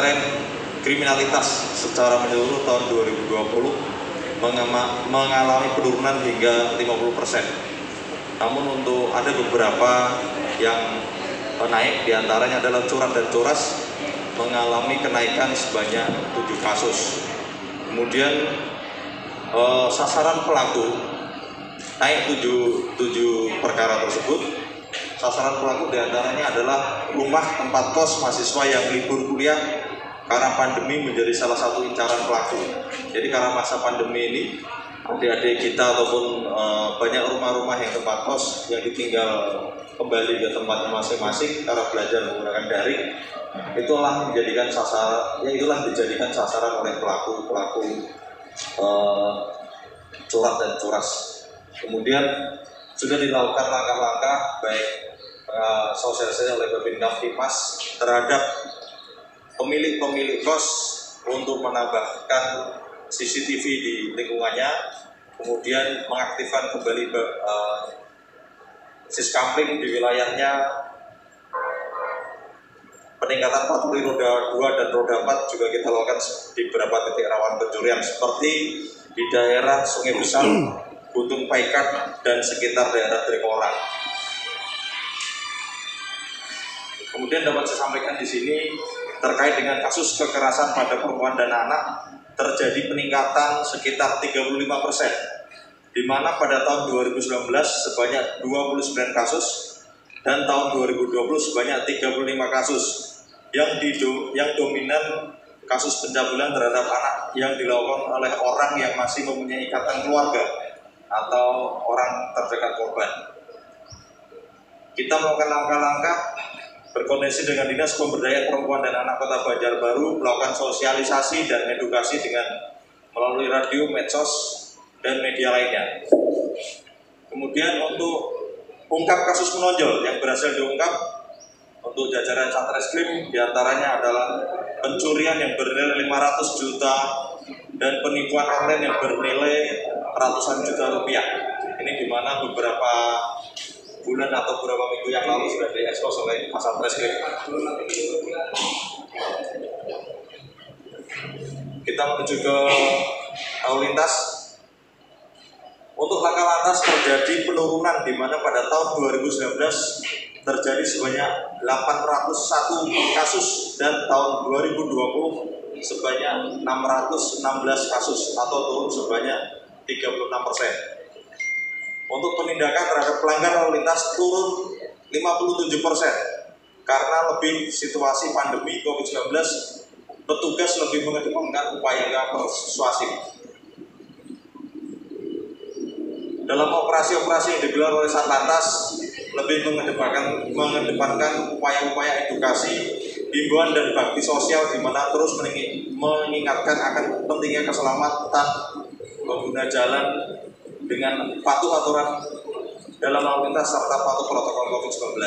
tren kriminalitas secara menyeluruh tahun 2020 mengalami penurunan hingga 50%. Namun untuk ada beberapa yang naik, diantaranya adalah curat dan coras mengalami kenaikan sebanyak 7 kasus. Kemudian sasaran pelaku naik 7 perkara tersebut. Sasaran pelaku diantaranya adalah rumah tempat kos mahasiswa yang libur kuliah karena pandemi menjadi salah satu incaran pelaku. Jadi karena masa pandemi ini, adik-adik kita ataupun banyak rumah-rumah yang tempat kos yang ditinggal kembali ke tempat masing-masing karena belajar menggunakan daring, itulah dijadikan sasaran oleh pelaku curat dan coras. Kemudian sudah dilakukan langkah-langkah baik sosialisasi oleh Babinkas Tipmas terhadap pemilik kos untuk menambahkan CCTV di lingkungannya, kemudian mengaktifkan kembali siskampling di wilayahnya, peningkatan patroli roda 2 dan roda 4 juga kita lakukan di beberapa titik rawan pencurian seperti di daerah Sungai Besar, Gunung Paikat, dan sekitar daerah Trikoran. Kemudian dapat saya sampaikan di sini terkait dengan kasus kekerasan pada perempuan dan anak terjadi peningkatan sekitar 35%, di mana pada tahun 2019 sebanyak 29 kasus dan tahun 2020 sebanyak 35 kasus yang dominan kasus pencabulan terhadap anak yang dilakukan oleh orang yang masih mempunyai ikatan keluarga atau orang terdekat korban. Kita melakukan langkah-langkah berkoordinasi dengan Dinas Pemberdayaan Perempuan dan Anak Kota Banjarbaru melakukan sosialisasi dan edukasi dengan melalui radio, medsos, dan media lainnya. Kemudian untuk ungkap kasus menonjol yang berhasil diungkap untuk jajaran Satreskrim diantaranya adalah pencurian yang bernilai 500 juta dan penipuan online yang bernilai ratusan juta rupiah. Ini di mana beberapa bulan atau beberapa minggu yang lalu sudah diekspos oleh Satreskrim. Kita menuju ke lalu lintas. Untuk laka lantas terjadi penurunan di mana pada tahun 2019 terjadi sebanyak 801 kasus dan tahun 2020 sebanyak 616 kasus atau turun sebanyak 36%. Untuk penindakan terhadap pelanggar lalu lintas turun 57% karena lebih situasi pandemi COVID-19, petugas lebih mengedepankan upaya persuasif. Dalam operasi-operasi yang digelar oleh Satlantas lebih mengedepankan upaya-upaya edukasi, himbauan dan bakti sosial di mana terus mengingatkan akan pentingnya keselamatan pengguna jalan dengan patuh aturan dalam lalu lintas serta patuh protokol COVID-19.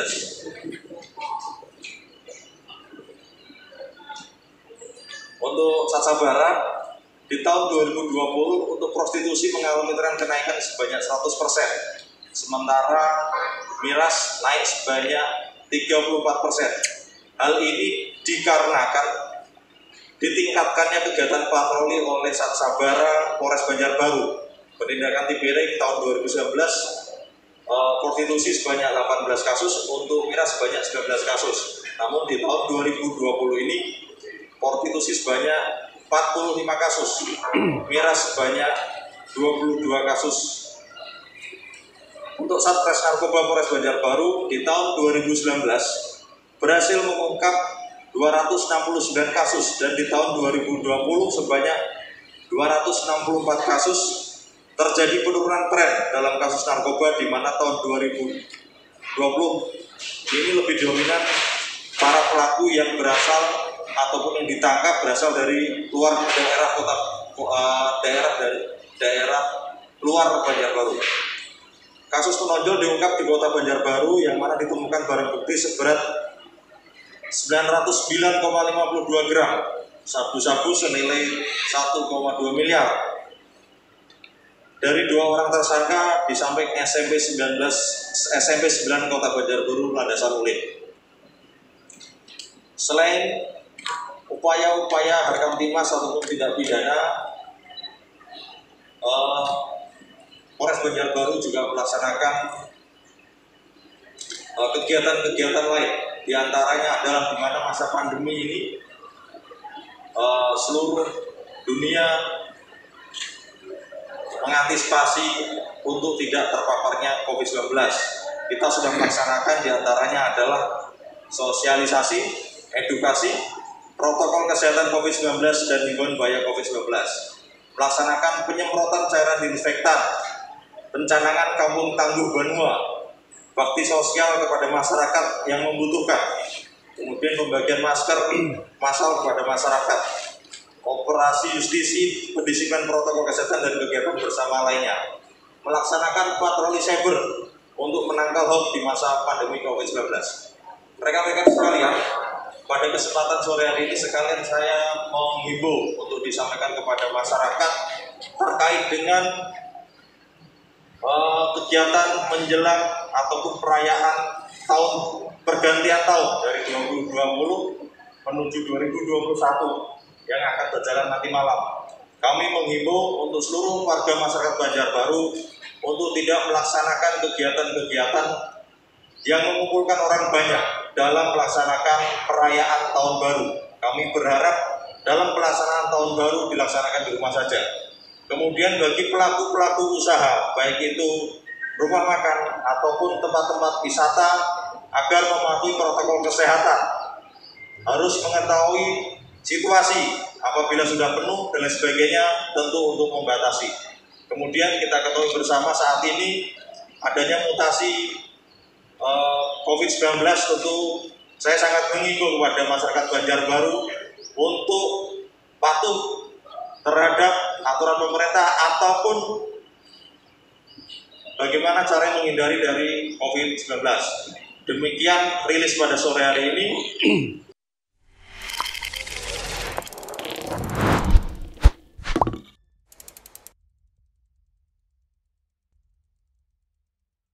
Untuk Satsabara, di tahun 2020 untuk prostitusi mengalami tren kenaikan sebanyak 100%, sementara miras naik sebanyak 34%. Hal ini dikarenakan ditingkatkannya kegiatan patroli oleh Satsabara Polres Banjarbaru. Penindakan TBR tahun 2019 prostitusi sebanyak 18 kasus, untuk miras sebanyak 19 kasus. Namun di tahun 2020 ini prostitusi sebanyak 45 kasus, miras sebanyak 22 kasus. Untuk Satres Narkoba Polres Banjarbaru di tahun 2019 berhasil mengungkap 269 kasus dan di tahun 2020 sebanyak 264 kasus. Terjadi penurunan tren dalam kasus narkoba di mana tahun 2020 ini lebih dominan para pelaku yang berasal ataupun yang ditangkap berasal dari luar daerah luar Banjarbaru. Kasus menonjol diungkap di kota Banjarbaru yang mana ditemukan barang bukti seberat 909,52 gram sabu-sabu senilai 1,2 miliar. Dari 2 orang tersangka di samping SMP 9 Kota Banjarbaru Landasan Ulin. Selain upaya-upaya Harkamtimas ataupun tindak pidana, Polres Banjarbaru juga melaksanakan kegiatan-kegiatan lain. Di antaranya adalah di mana masa pandemi ini seluruh dunia mengantisipasi untuk tidak terpaparnya COVID-19. Kita sudah melaksanakan di antaranya adalah sosialisasi, edukasi, protokol kesehatan COVID-19 dan himbauan bahaya COVID-19. Melaksanakan penyemprotan cairan disinfektan, pencanangan kampung tangguh Banua, bakti sosial kepada masyarakat yang membutuhkan, kemudian pembagian masker massal kepada masyarakat, operasi justisi, pendisiplinan protokol kesehatan dan kegiatan bersama lainnya. Melaksanakan patroli cyber untuk menangkal hoax di masa pandemi COVID-19. Rekan-rekan sekalian, pada kesempatan sore hari ini sekalian saya menghimbau untuk disampaikan kepada masyarakat terkait dengan kegiatan menjelang ataupun perayaan tahun pergantian tahun dari 2020 menuju 2021 yang akan berjalan nanti malam. Kami menghimbau untuk seluruh warga masyarakat Banjarbaru untuk tidak melaksanakan kegiatan-kegiatan yang mengumpulkan orang banyak dalam melaksanakan perayaan tahun baru. Kami berharap dalam pelaksanaan tahun baru dilaksanakan di rumah saja. Kemudian bagi pelaku-pelaku usaha, baik itu rumah makan ataupun tempat-tempat wisata, agar mematuhi protokol kesehatan, harus mengetahui situasi apabila sudah penuh dan lain sebagainya, tentu untuk membatasi. Kemudian kita ketahui bersama saat ini adanya mutasi COVID-19, tentu saya sangat mengimbau kepada masyarakat Banjarbaru untuk patuh terhadap aturan pemerintah ataupun bagaimana cara menghindari dari COVID-19. Demikian rilis pada sore hari ini.